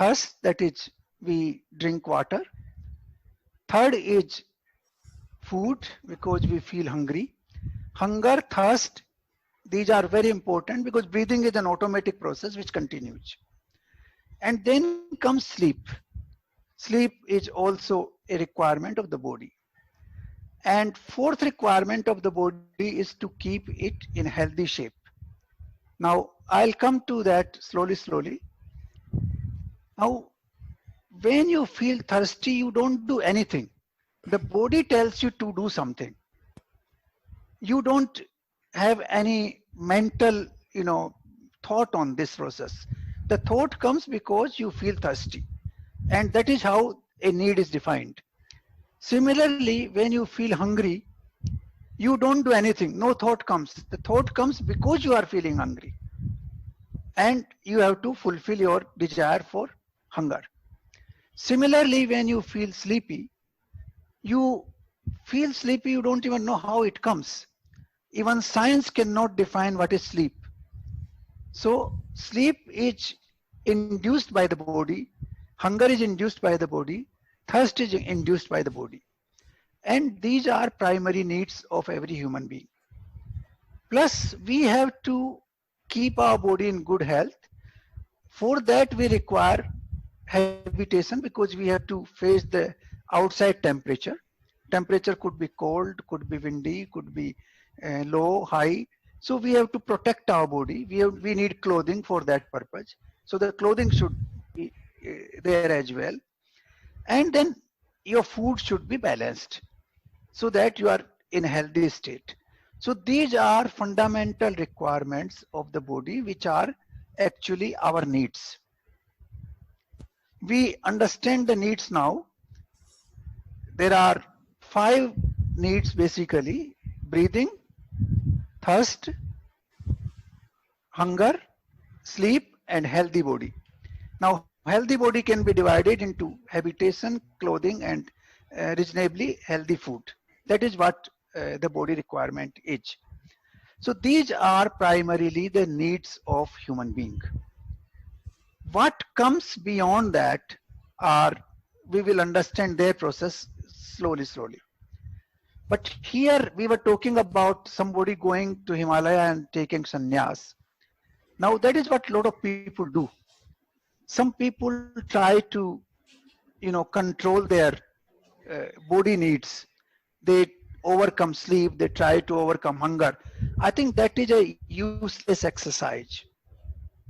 Thirst, that is we drink water. Third is food, because we feel hungry. Hunger, thirst, these are very important because breathing is an automatic process which continues. And then comes sleep. Sleep is also a requirement of the body. And fourth requirement of the body is to keep it in healthy shape. Now, I'll come to that slowly. Now, when you feel thirsty, you don't do anything. The body tells you to do something. You don't have any mental, thought on this process. The thought comes because you feel thirsty. And that is how a need is defined. Similarly, when you feel hungry, you don't do anything. No thought comes. The thought comes because you are feeling hungry. And you have to fulfill your desire for hunger. Similarly, when you feel sleepy, you don't even know how it comes. Even science cannot define what is sleep. So sleep is induced by the body, hunger is induced by the body, thirst is induced by the body. And these are primary needs of every human being. Plus, we have to keep our body in good health. For that, we require habitation because we have to face the outside temperature. Temperature could be cold, could be windy, could be low, high. So we have to protect our body. We need clothing for that purpose. So the clothing should be there as well. And then your food should be balanced so that you are in a healthy state. So these are fundamental requirements of the body, which are actually our needs. We understand the needs now. There are 5 needs basically: breathing, thirst, hunger, sleep, and healthy body. Now, healthy body can be divided into habitation, clothing, and reasonably healthy food. That is what the body requirement is. So these are primarily the needs of human being. What comes beyond that are, we will understand their process slowly. But here we were talking about somebody going to Himalaya and taking sannyas. Now that is what a lot of people do. Some people try to, control their body needs. They overcome sleep, they try to overcome hunger. I think that is a useless exercise.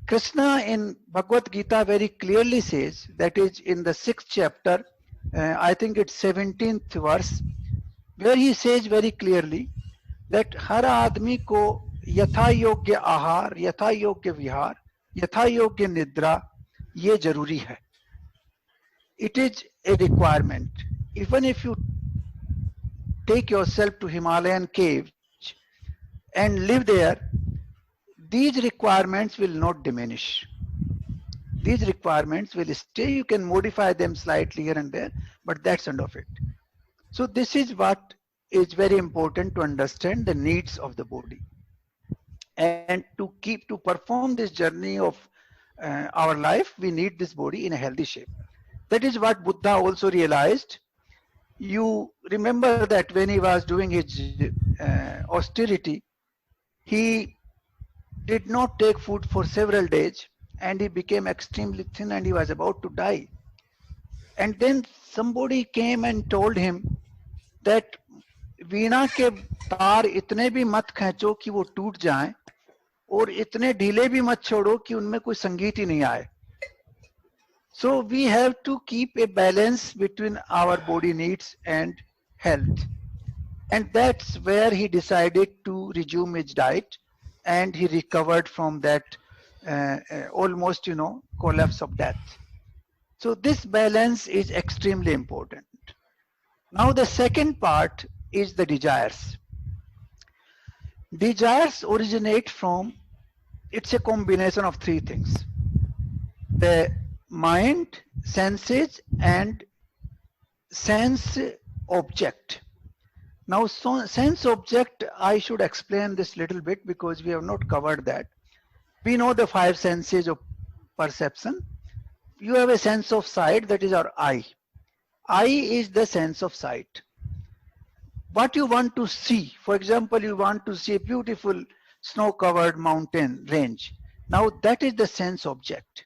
Krishna in Bhagavad Gita very clearly says, that is in the 6th chapter, I think it's 17th verse, where he says very clearly that har aadmi ko yatha yogya ahar, yatha yogya vihar, yatha yogya nidra, ye jaruri hai. It is a requirement. Even if you take yourself to Himalayan caves and live there, these requirements will not diminish. These requirements will stay. You can modify them slightly here and there, but that's end of it. So this is what is very important to understand, the needs of the body. And to perform this journey of our life, we need this body in a healthy shape. That is what Buddha also realized. You remember that when he was doing his austerity, he did not take food for several days and he became extremely thin and he was about to die. And then somebody came and told him that वीणा के तार इतने भी मत खींचो कि वो टूट जाएं और इतने ढीले भी मत छोड़ो कि उनमें कोई संगीत ही नहीं आए. So we have to keep a balance between our body needs and health. And that's where he decided to resume his diet, and he recovered from that almost, collapse of death. So this balance is extremely important. Now the second part is the desires. Desires originate from, it's a combination of 3 things: the mind, senses, and sense object. Now sense object, I should explain this little bit because we have not covered that. We know the 5 senses of perception. you have a sense of sight, that is our eye. Eye is the sense of sight. What you want to see, for example, you want to see a beautiful snow-covered mountain range. Now that is the sense object.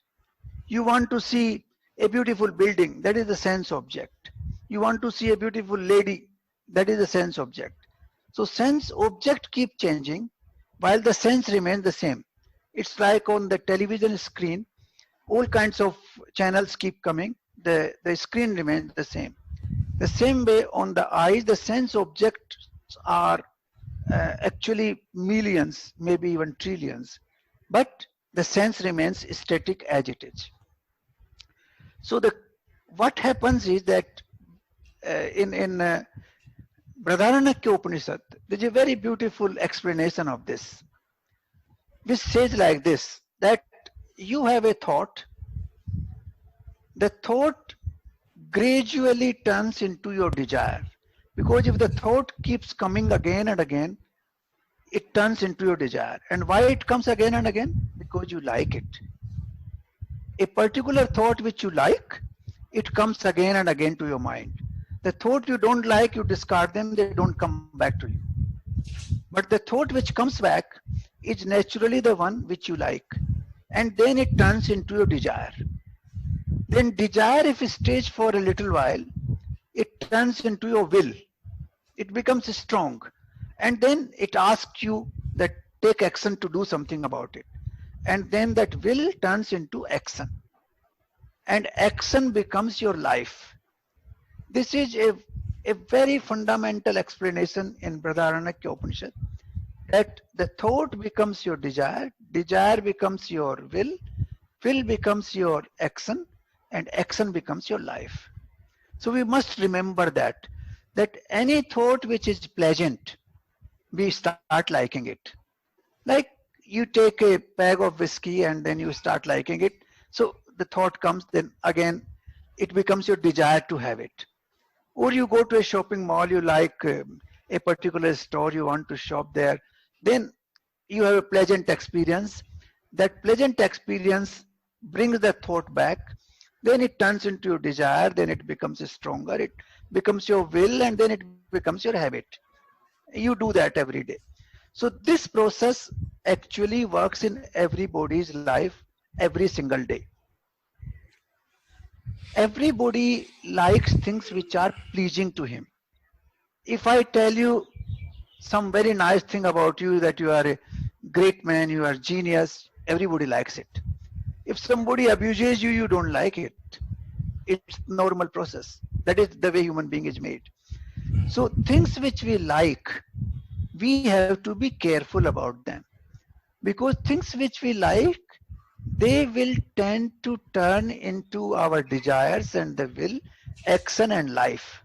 You want to see a beautiful building, that is the sense object. You want to see a beautiful lady, that is the sense object. So sense object keep changing while the sense remains the same. It's like on the television screen, all kinds of channels keep coming, the screen remains the same. The same way on the eyes, the sense objects are actually millions, maybe even trillions, but the sense remains static as it is. So what happens is that in Brihadaranyaka Upanishad, there is a very beautiful explanation of this, which says like this, that you have a thought, the thought gradually turns into your desire. Because if the thought keeps coming again and again, it turns into your desire. And why it comes again and again? Because you like it. A particular thought which you like, it comes again and again to your mind. The thought you don't like, you discard them, they don't come back to you. But the thought which comes back is naturally the one which you like. And then it turns into your desire. Then desire, if it stays for a little while, it turns into your will. It becomes strong. And then it asks you that take action to do something about it. And then that will turns into action. And action becomes your life. This is a very fundamental explanation in Brihadaranyaka Upanishad, that the thought becomes your desire, desire becomes your will becomes your action, and action becomes your life. So we must remember that any thought which is pleasant, we start liking it. Like you take a bag of whiskey and then you start liking it. So the thought comes, then again, it becomes your desire to have it. Or you go to a shopping mall, you like a particular store, you want to shop there. Then you have a pleasant experience. That pleasant experience brings the thought back. Then it turns into your desire, then it becomes stronger, it becomes your will, and then it becomes your habit. You do that every day. So this process actually works in everybody's life every single day. Everybody likes things which are pleasing to him. If I tell you some very nice thing about you, that you are a great man, you are genius, everybody likes it. If somebody abuses you, you don't like it. It's normal process. That is the way human being is made. So things which we like, we have to be careful about them. Because things which we like, they will tend to turn into our desires and the will, action and life.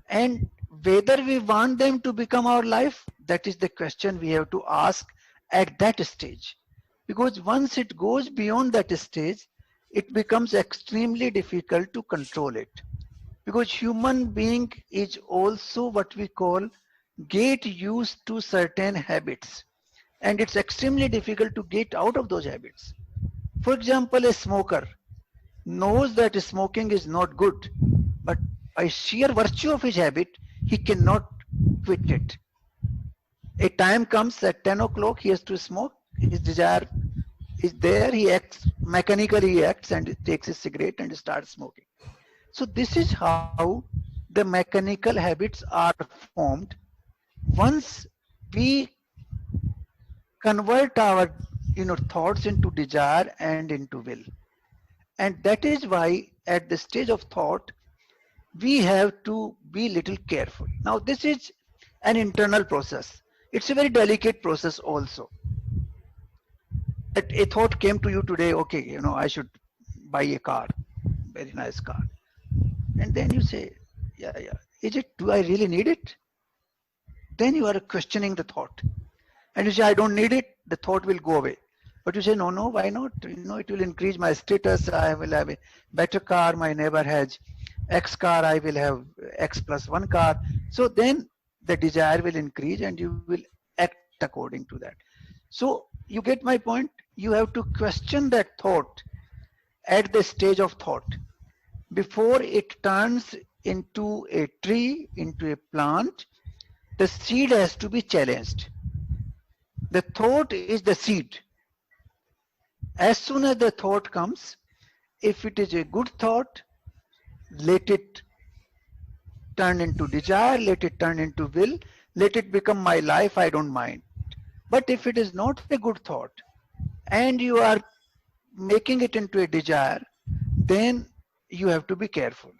And whether we want them to become our life, that is the question we have to ask at that stage. Because once it goes beyond that stage, it becomes extremely difficult to control it. Because human being is also what we call get used to certain habits. And it's extremely difficult to get out of those habits. For example, a smoker knows that smoking is not good, but by sheer virtue of his habit, he cannot quit it. A time comes at 10 o'clock, he has to smoke, his desire is there, he acts, mechanically he acts and takes his cigarette and starts smoking. So this is how the mechanical habits are formed. Once we convert our thoughts into desire and into will. And that is why at the stage of thought, we have to be little careful. Now this is an internal process. It's a very delicate process also. That a thought came to you today, okay, I should buy a car, very nice car. And then you say, yeah, do I really need it? Then you are questioning the thought. And you say, I don't need it, the thought will go away. But you say, no, why not? It will increase my status. I will have a better car. My neighbor has X car. I will have X plus one car. So then the desire will increase and you will act according to that. So you get my point? You have to question that thought at the stage of thought. Before it turns into a tree, into a plant, the seed has to be challenged. The thought is the seed. As soon as the thought comes, if it is a good thought, let it turn into desire, let it turn into will, let it become my life, I don't mind. But if it is not a good thought and you are making it into a desire, then you have to be careful.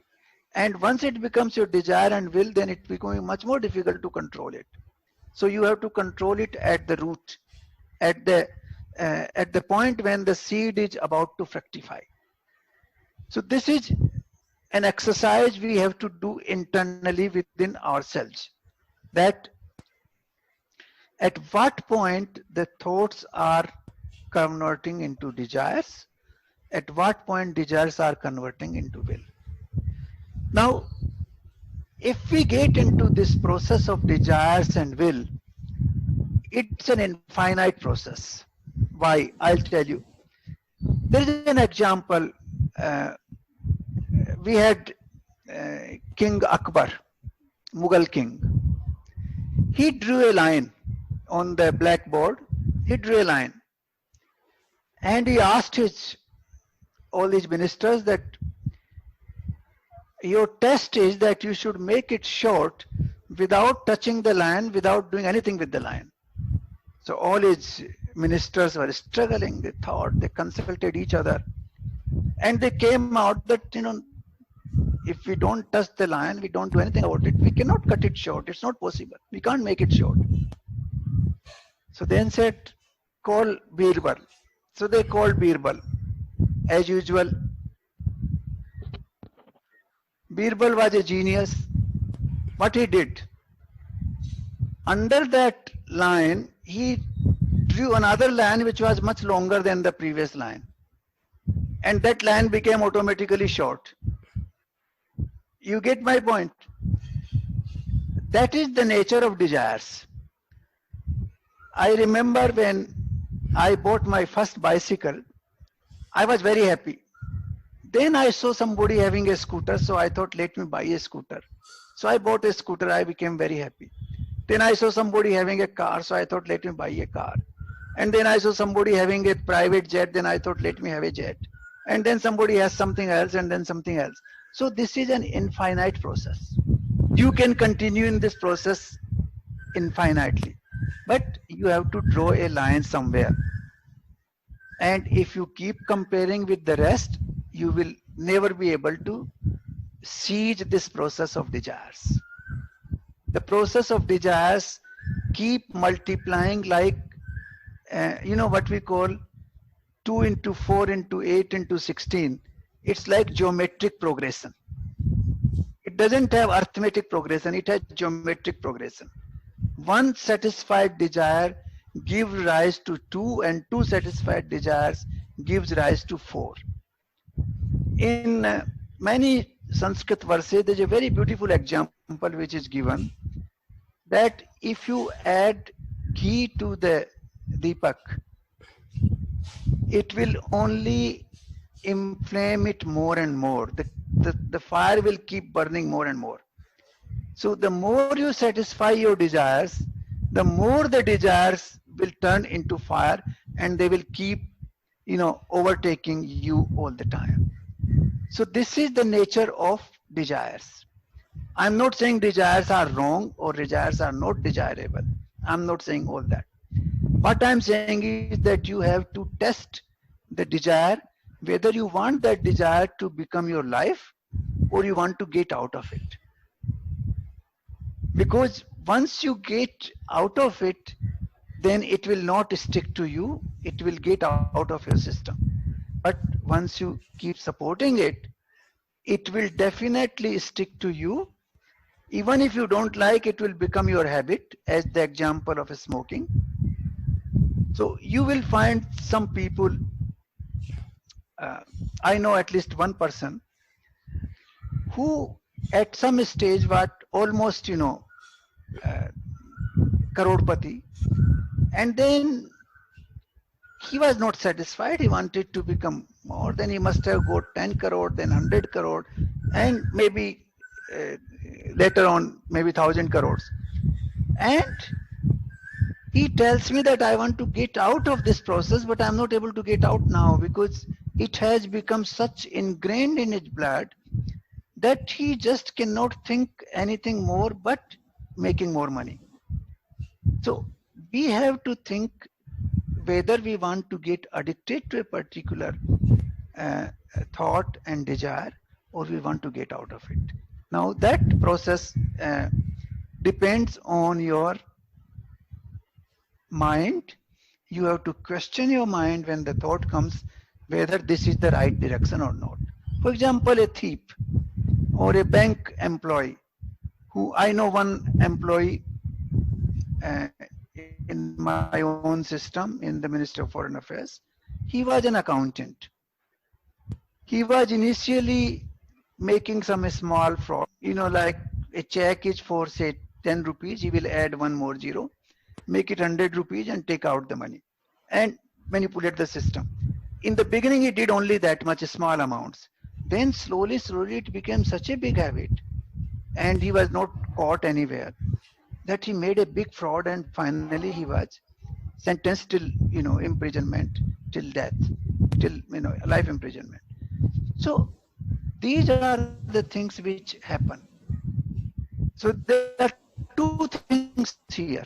And once it becomes your desire and will, then it becomes much more difficult to control it. So you have to control it at the root, at the point when the seed is about to fructify. So this is an exercise we have to do internally within ourselves, that at what point the thoughts are converting into desires, at what point desires are converting into will. Now, if we get into this process of desires and will, it's an infinite process. Why? I'll tell you. There is an example. We had King Akbar, Mughal king. He drew a line on the blackboard. He drew a line. And he asked all his ministers that your test is that you should make it short without touching the line, without doing anything with the line. So all his ministers were struggling. They thought, they consulted each other. And they came out that, if we don't touch the line, we don't do anything about it. We cannot cut it short. It's not possible. We can't make it short. So then said, call Birbal. So they called Birbal. As usual, Birbal was a genius. What he did, under that line, he drew another line which was much longer than the previous line. And that line became automatically short. You get my point? That is the nature of desires. I remember when I bought my first bicycle, I was very happy. Then I saw somebody having a scooter, so I thought, let me buy a scooter. So I bought a scooter, I became very happy. Then I saw somebody having a car, so I thought, let me buy a car. And then I saw somebody having a private jet, then I thought, let me have a jet. And then somebody has something else, and then something else. So this is an infinite process. You can continue in this process infinitely, but you have to draw a line somewhere. And if you keep comparing with the rest, you will never be able to siege this process of desires. The process of desires keep multiplying like, what we call 2 into 4 into 8 into 16. It's like geometric progression. It doesn't have arithmetic progression, it has geometric progression. One satisfied desire gives rise to 2, and 2 satisfied desires gives rise to 4. In many Sanskrit verses, there's a very beautiful example which is given, that if you add ghee to the deepak, it will only inflame it more and more. The fire will keep burning more and more. So the more you satisfy your desires, the more the desires will turn into fire, and they will keep, overtaking you all the time. So this is the nature of desires. I'm not saying desires are wrong or desires are not desirable. I'm not saying all that. What I'm saying is that you have to test the desire, whether you want that desire to become your life or you want to get out of it. Because once you get out of it, then it will not stick to you, it will get out of your system. But once you keep supporting it, it will definitely stick to you. Even if you don't like, it will become your habit, as the example of smoking. So you will find some people, I know at least one person, who at some stage was almost, crorepati, and then he was not satisfied. He wanted to become more, then he must have got 10 crore, then 100 crore, and maybe uh, later on, maybe 1,000 crores. And he tells me that I want to get out of this process, but I'm not able to get out now because it has become such ingrained in his blood that he just cannot think anything more but making more money. So we have to think whether we want to get addicted to a particular uh, thought and desire, or we want to get out of it. Now that process depends on your mind. You have to question your mind when the thought comes, whether this is the right direction or not. For example, a thief or a bank employee, who I know one employee uh, in my own system in the Ministry of Foreign Affairs. He was an accountant. He was initially making some small fraud, like a check is for say 10 rupees, he will add one more zero, make it 100 rupees and take out the money and manipulate the system. In the beginning, he did only that much, small amounts. Then slowly it became such a big habit, and he was not caught anywhere, that he made a big fraud, and finally he was sentenced till, imprisonment, till death, till, life imprisonment. So these are the things which happen. So there are two things here.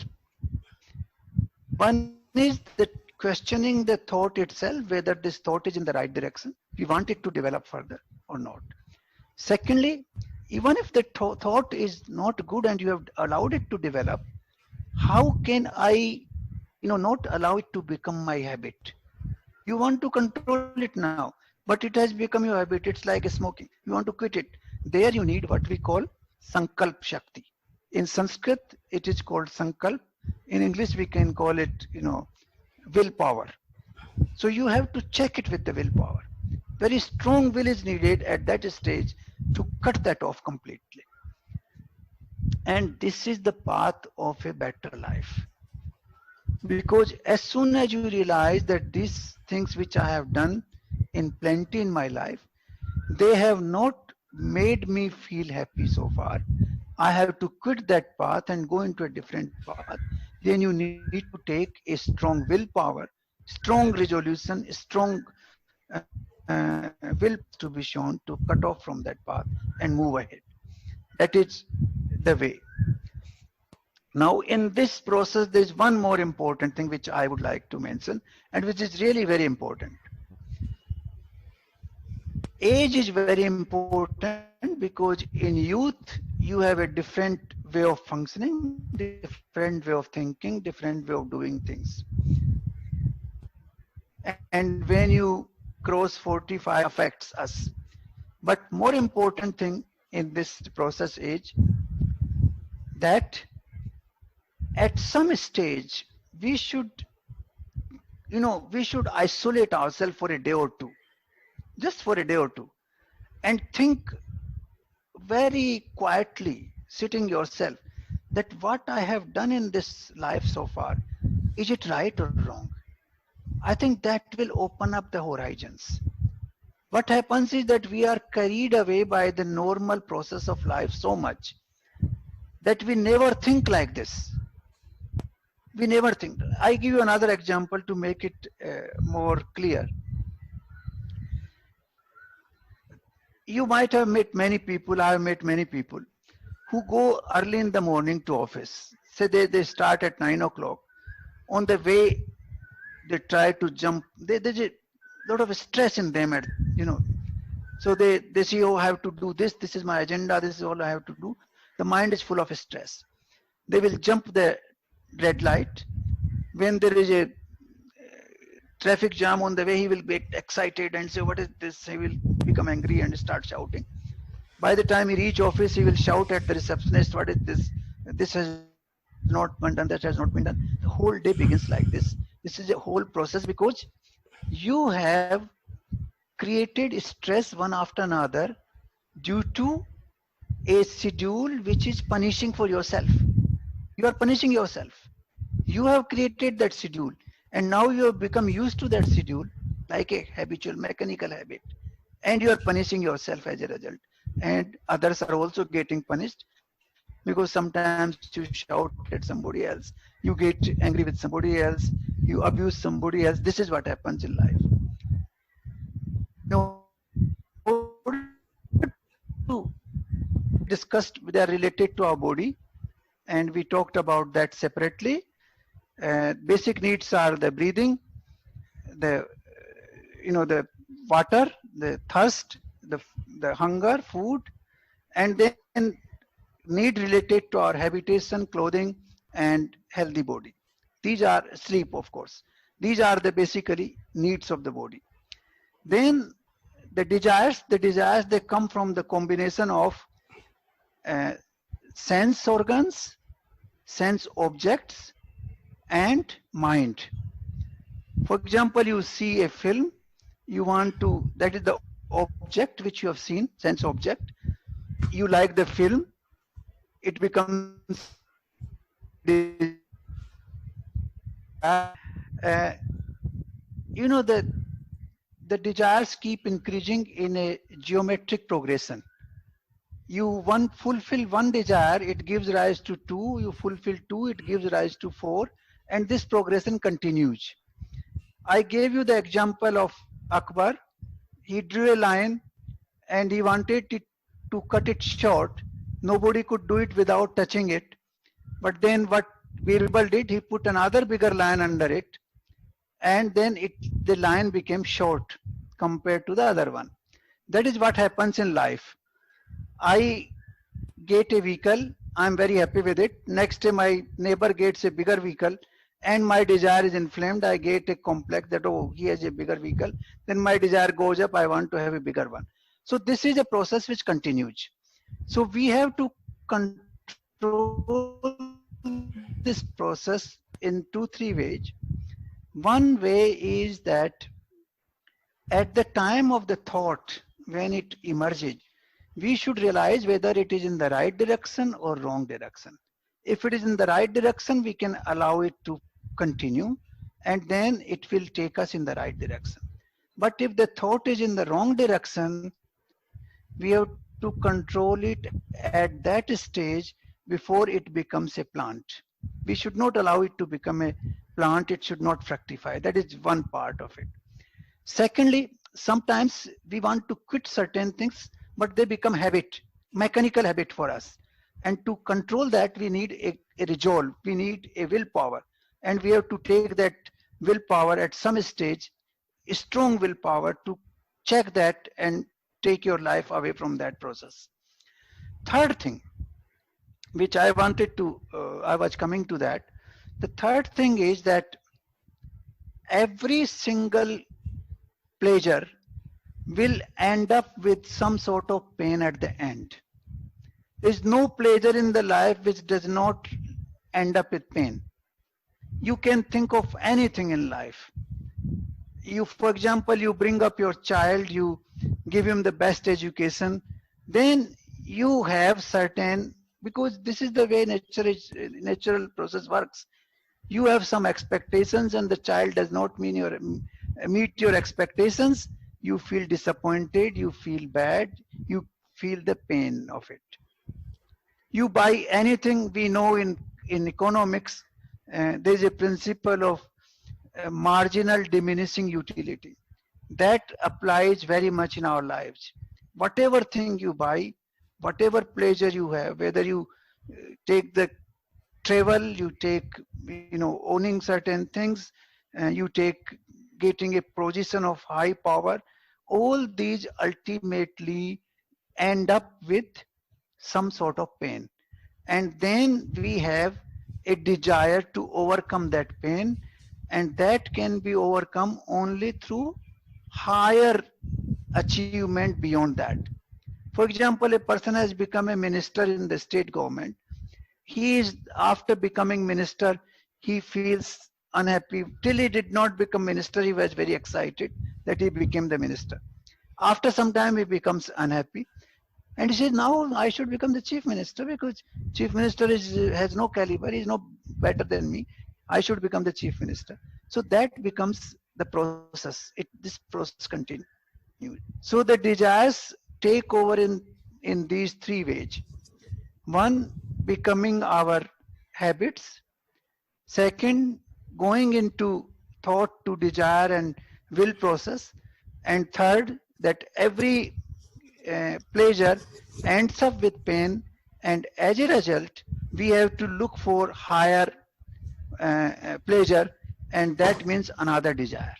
One is that questioning the thought itself, whether this thought is in the right direction, we want it to develop further or not. Secondly, even if the thought is not good and you have allowed it to develop, how can I, not allow it to become my habit? You want to control it now, but it has become your habit. It's like smoking. You want to quit it. There you need what we call Sankalp Shakti. In Sanskrit, it is called Sankalp. In English, we can call it, willpower. So you have to check it with the willpower. Very strong will is needed at that stage to cut that off completely. And this is the path of a better life. Because as soon as you realize that these things which I have done in plenty in my life, they have not made me feel happy so far, I have to quit that path and go into a different path. Then you need to take a strong willpower, strong resolution, strong will to be shown to cut off from that path and move ahead. That is the way. Now, in this process, there is one more important thing which I would like to mention, and which is really very important. Age is very important because in youth, you have a different way of functioning, different way of thinking, different way of doing things. And when you cross 45, affects us. But more important thing in this process is that at some stage, we should isolate ourselves for a day or two, just for a day or two, and think very quietly, sitting yourself, that what I have done in this life so far, is it right or wrong? I think that will open up the horizons. What happens is that we are carried away by the normal process of life so much that we never think like this. We never think. I give you another example to make it more clear. You might have met many people, I have met many people who go early in the morning to office. Say they start at 9 o'clock. On the way, they try to jump. There's a lot of stress in them, So they say, oh, I have to do this. This is my agenda. This is all I have to do. The mind is full of stress. They will jump the red light. When there is a traffic jam on the way, he will get excited and say, what is this? He will become angry and start shouting. By the time he reach office, he will shout at the receptionist, what is this? This has not been done, that has not been done. The whole day begins like this. This is a whole process because you have created stress one after another due to a schedule which is punishing for yourself. You are punishing yourself. You have created that schedule, and now you have become used to that schedule, like a habitual mechanical habit, and you are punishing yourself as a result, and others are also getting punished because sometimes you shout at somebody else, you get angry with somebody else, you abuse somebody else. This is what happens in life. In order to discussed, they are related to our body, and we talked about that separately. Basic needs are the breathing, the the water, the thirst, the hunger, food, and then need related to our habitation, clothing, and healthy body. These are sleep, of course. These are the basically needs of the body. Then the desires, they come from the combination of uh, sense organs, sense objects, and mind. For example, you see a film, you want to, that is the object which you have seen, sense object. You like the film, it becomes a desire. Uh, the desires keep increasing in a geometric progression. You one fulfill one desire, it gives rise to two, you fulfill two, it gives rise to four, and this progression continues. I gave you the example of Akbar. He drew a line and he wanted it to cut it short. Nobody could do it without touching it. But then what Birbal did, he put another bigger line under it, and then the line became short compared to the other one. That is what happens in life. I get a vehicle, I'm very happy with it. Next day my neighbor gets a bigger vehicle and my desire is inflamed. I get a complex that, oh, he has a bigger vehicle. Then my desire goes up, I want to have a bigger one. So this is a process which continues. So we have to control this process in 2-3 ways. One way is that at the time of the thought, when it emerges, we should realize whether it is in the right direction or wrong direction. If it is in the right direction, we can allow it to continue, and then it will take us in the right direction. But if the thought is in the wrong direction, we have to control it at that stage before it becomes a plant. We should not allow it to become a plant, it should not fructify. That is one part of it. Secondly, sometimes we want to quit certain things, but they become habit, mechanical habit for us. And to control that, we need a resolve, we need a willpower. And we have to take that willpower at some stage, a strong willpower, to check that and take your life away from that process. Third thing, which I wanted to, I was coming to that. The third thing is that every single pleasure will end up with some sort of pain at the end. There is no pleasure in the life which does not end up with pain. You can think of anything in life. You, for example, you bring up your child, you give him the best education, then you have certain, because this is the way natural process works. You have some expectations and the child does not meet your expectations. You feel disappointed, you feel bad, you feel the pain of it. You buy anything, we know in economics, there is a principle of marginal diminishing utility. That applies very much in our lives. Whatever thing you buy, whatever pleasure you have, whether you take the travel, you take, owning certain things, you take getting a position of high power, all these ultimately end up with some sort of pain. And then we have a desire to overcome that pain, and that can be overcome only through higher achievement beyond that. For example, a person has become a minister in the state government. He is, after becoming minister, he feels unhappy. Till he did not become minister, he was very excited that he became the minister. After some time, he becomes unhappy. And he says, now I should become the chief minister, because chief minister has no caliber, he is no better than me. I should become the chief minister. So that becomes the process. This process continues. So the desires take over in these three ways. One, becoming our habits. Second, going into thought to desire and will process. And third, that every pleasure ends up with pain, and as a result, we have to look for higher pleasure, and that means another desire.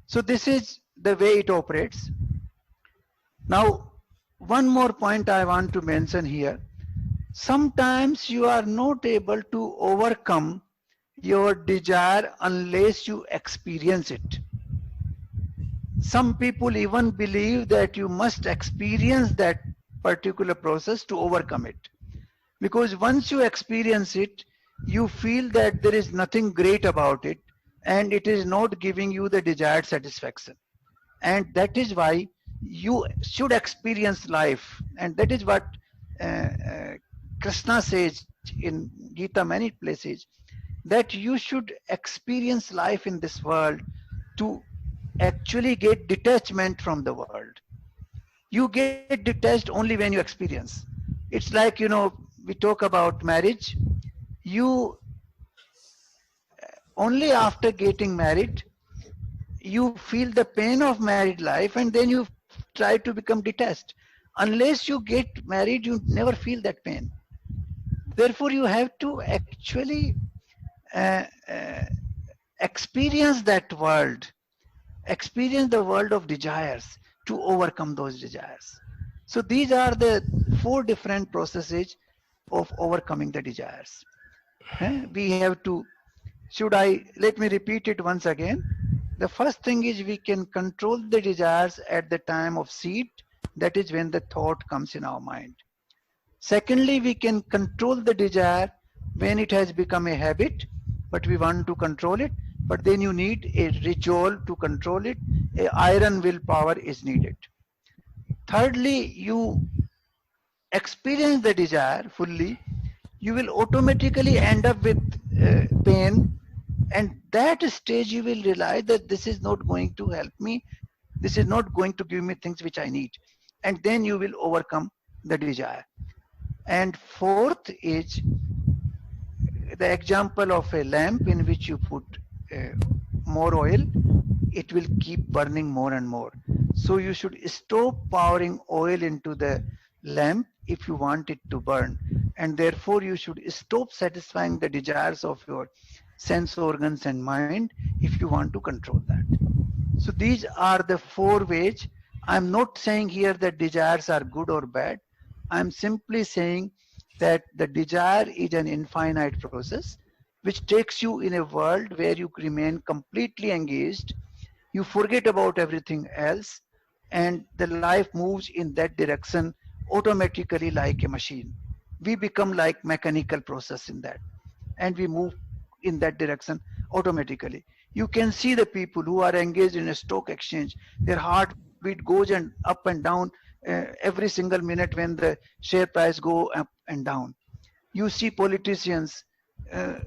So this is the way it operates. Now, one more point I want to mention here. Sometimes you are not able to overcome your desire unless you experience it. Some people even believe that you must experience that particular process to overcome it. Because once you experience it, you feel that there is nothing great about it and it is not giving you the desired satisfaction. And that is why you should experience life. And that is what Krishna says in Gita many places, that you should experience life in this world to actually get detachment from the world. You get detached only when you experience. It's like, we talk about marriage. You only after getting married, you feel the pain of married life, and then you try to become detached. Unless you get married, you never feel that pain. Therefore, you have to actually uh, uh, experience that world, experience the world of desires to overcome those desires. So these are the four different processes of overcoming the desires. We have to, let me repeat it once again. The first thing is we can control the desires at the time of seed, that is when the thought comes in our mind. Secondly, we can control the desire when it has become a habit, but we want to control it, but then you need a resolve to control it. A iron willpower is needed. Thirdly, you experience the desire fully, you will automatically end up with pain, and that stage you will realize that this is not going to help me, this is not going to give me things which I need, and then you will overcome the desire. And fourth is the example of a lamp in which you put uh, more oil, it will keep burning more and more. So you should stop pouring oil into the lamp if you want it to burn. And therefore you should stop satisfying the desires of your sense organs and mind if you want to control that. So these are the four ways. I'm not saying here that desires are good or bad. I'm simply saying that the desire is an infinite process which takes you in a world where you remain completely engaged. You forget about everything else, and the life moves in that direction automatically like a machine. We become like mechanical process in that, and we move in that direction automatically. You can see the people who are engaged in a stock exchange, their heartbeat goes up and down every single minute when the share price go up and down. You see politicians, uh,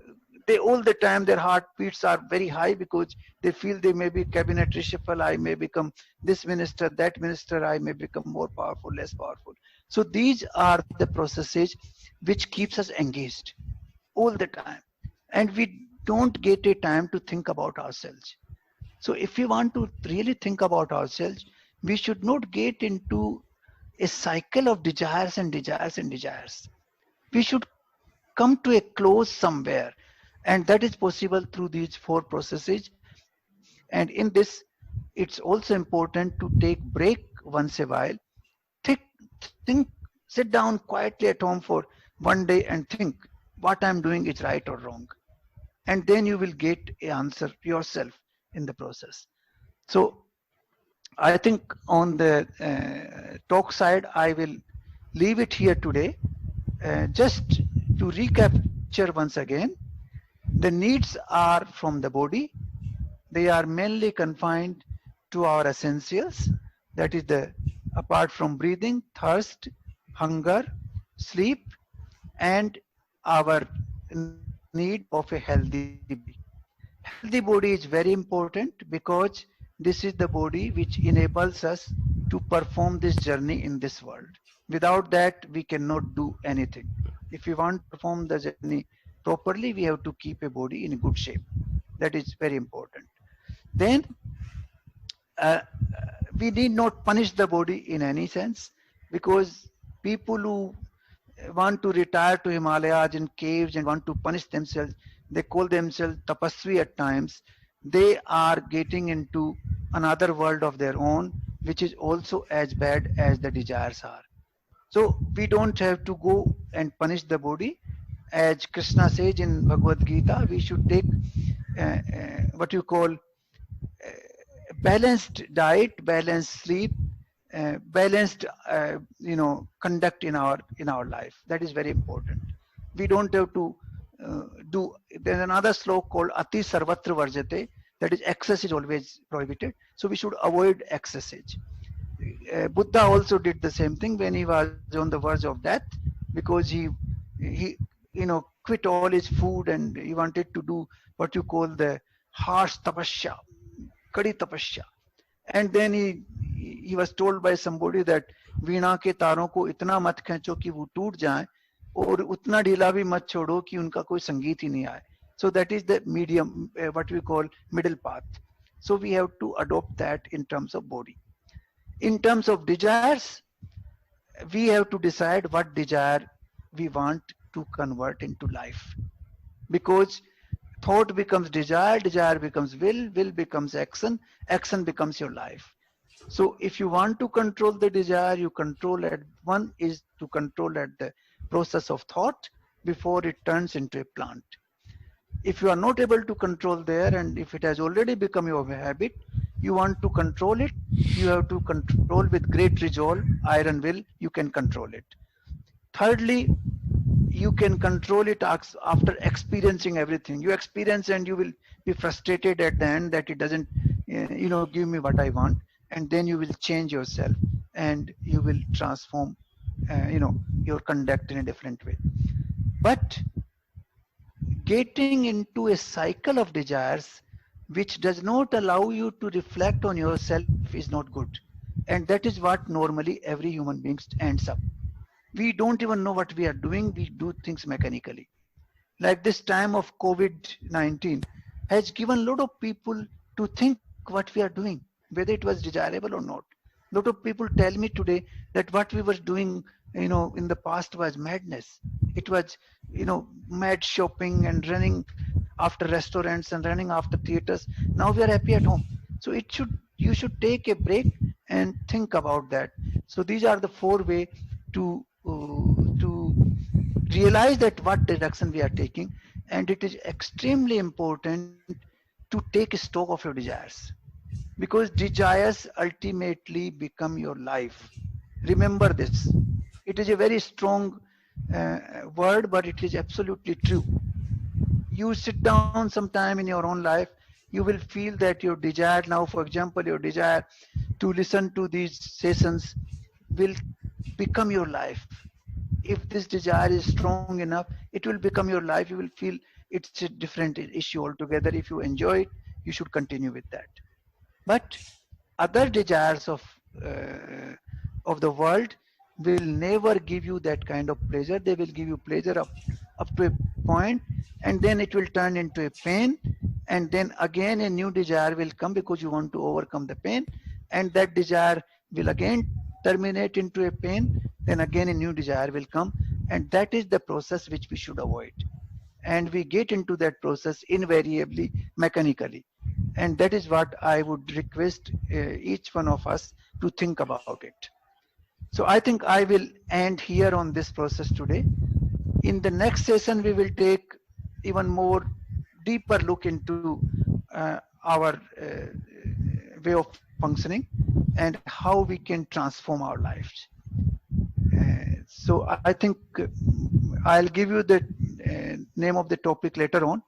they all the time their heartbeats are very high because they feel they may be cabinet reshuffle, I may become this minister, that minister, I may become more powerful, less powerful. So these are the processes which keeps us engaged all the time, and we don't get a time to think about ourselves. So if we want to really think about ourselves, we should not get into a cycle of desires and desires and desires. We should come to a close somewhere, and that is possible through these four processes. And in this, it's also important to take break once a while. think think Sit down quietly at home for one day and think what I'm doing is right or wrong, and then you will get a answer yourself in the process. So I think on the talk side, I will leave it here today. Just to recapture once again, the needs are from the body. They are mainly confined to our essentials. That is the apart from breathing, thirst, hunger, sleep, and our need of a healthy body. Healthy body is very important because this is the body which enables us to perform this journey in this world. Without that, we cannot do anything. If we want to perform the journey properly, we have to keep a body in good shape. That is very important. Then uh, we need not punish the body in any sense, because people who want to retire to Himalayas in caves and want to punish themselves, they call themselves tapasvi at times. They are getting into another world of their own, which is also as bad as the desires are. So we don't have to go and punish the body. As Krishna says in Bhagavad Gita, we should take what you call balanced diet, balanced sleep, balanced conduct in our life. That is very important. We don't have to do. There's another slok called Ati Sarvatra Varjate. That is, excess is always prohibited. So we should avoid excesses. Buddha also did the same thing when he was on the verge of death, because he quit all his food and he wanted to do what you call the harsh tapasya, kadi tapasya. And then he was told by somebody that वीणा के तारों को इतना मत खींचो कि वो टूट जाएं, और उतना ढीला भी मत छोड़ो कि उनका कोई संगीत ही नहीं आए. So that is the medium, what we call middle path. So we have to adopt that in terms of body. In terms of desires, we have to decide what desire we want to convert into life, because thought becomes desire, desire becomes will becomes action, action becomes your life. So if you want to control the desire, you control at one is to control at the process of thought before it turns into a plant. If you are not able to control there, and if it has already become your habit, you want to control it, you have to control with great resolve, iron will, you can control it. Thirdly, you can control it after experiencing everything. You experience and you will be frustrated at the end that it doesn't give me what I want, and then you will change yourself and you will transform your conduct in a different way. But getting into a cycle of desires which does not allow you to reflect on yourself is not good, and that is what normally every human being ends up. We don't even know what we are doing. We do things mechanically. Like this time of COVID-19 has given a lot of people to think what we are doing, whether it was desirable or not. A lot of people tell me today that what we were doing, in the past was madness. It was, mad shopping and running after restaurants and running after theaters. Now we are happy at home. So you should take a break and think about that. So these are the 4 ways to realize that what direction we are taking, and it is extremely important to take stock of your desires, because desires ultimately become your life. Remember this. It is a very strong word, but it is absolutely true. You sit down sometime in your own life, you will feel that your desire now, for example, your desire to listen to these sessions will become your life. If this desire is strong enough, it will become your life. You will feel it's a different issue altogether. If you enjoy it, you should continue with that. But other desires of the world will never give you that kind of pleasure. They will give you pleasure up to a point, and then it will turn into a pain, and then again a new desire will come because you want to overcome the pain, and that desire will again terminate into a pain, then again a new desire will come, and that is the process which we should avoid. And we get into that process invariably mechanically, and that is what I would request each one of us to think about it. So I think I will end here on this process today. In the next session, we will take even more deeper look into our way of functioning and how we can transform our lives. So I think I'll give you the name of the topic later on,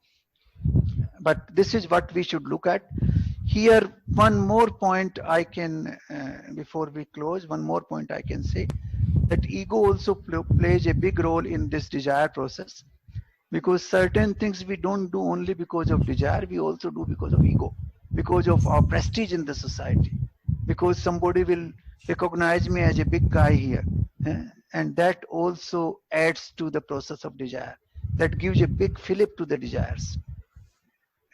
but this is what we should look at. Here, one more point I can, before we close, one more point I can say, that ego also plays a big role in this desire process, because certain things we don't do only because of desire, we also do because of ego, because of our prestige in the society, because somebody will recognize me as a big guy here, eh, and that also adds to the process of desire, that gives a big fillip to the desires,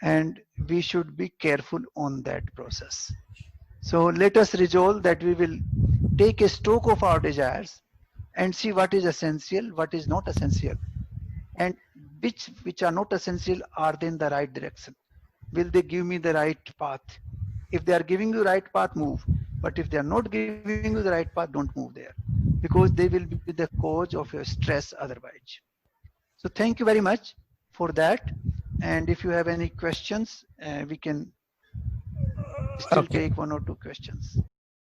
and we should be careful on that process. So let us resolve that we will take a stock of our desires and see what is essential, what is not essential, and which are not essential, are they in the right direction? Will they give me the right path? If they are giving you the right path, move. But if they are not giving you the right path, don't move there, because they will be the cause of your stress otherwise. So thank you very much for that. And if you have any questions, we can still Okay. take one or two questions.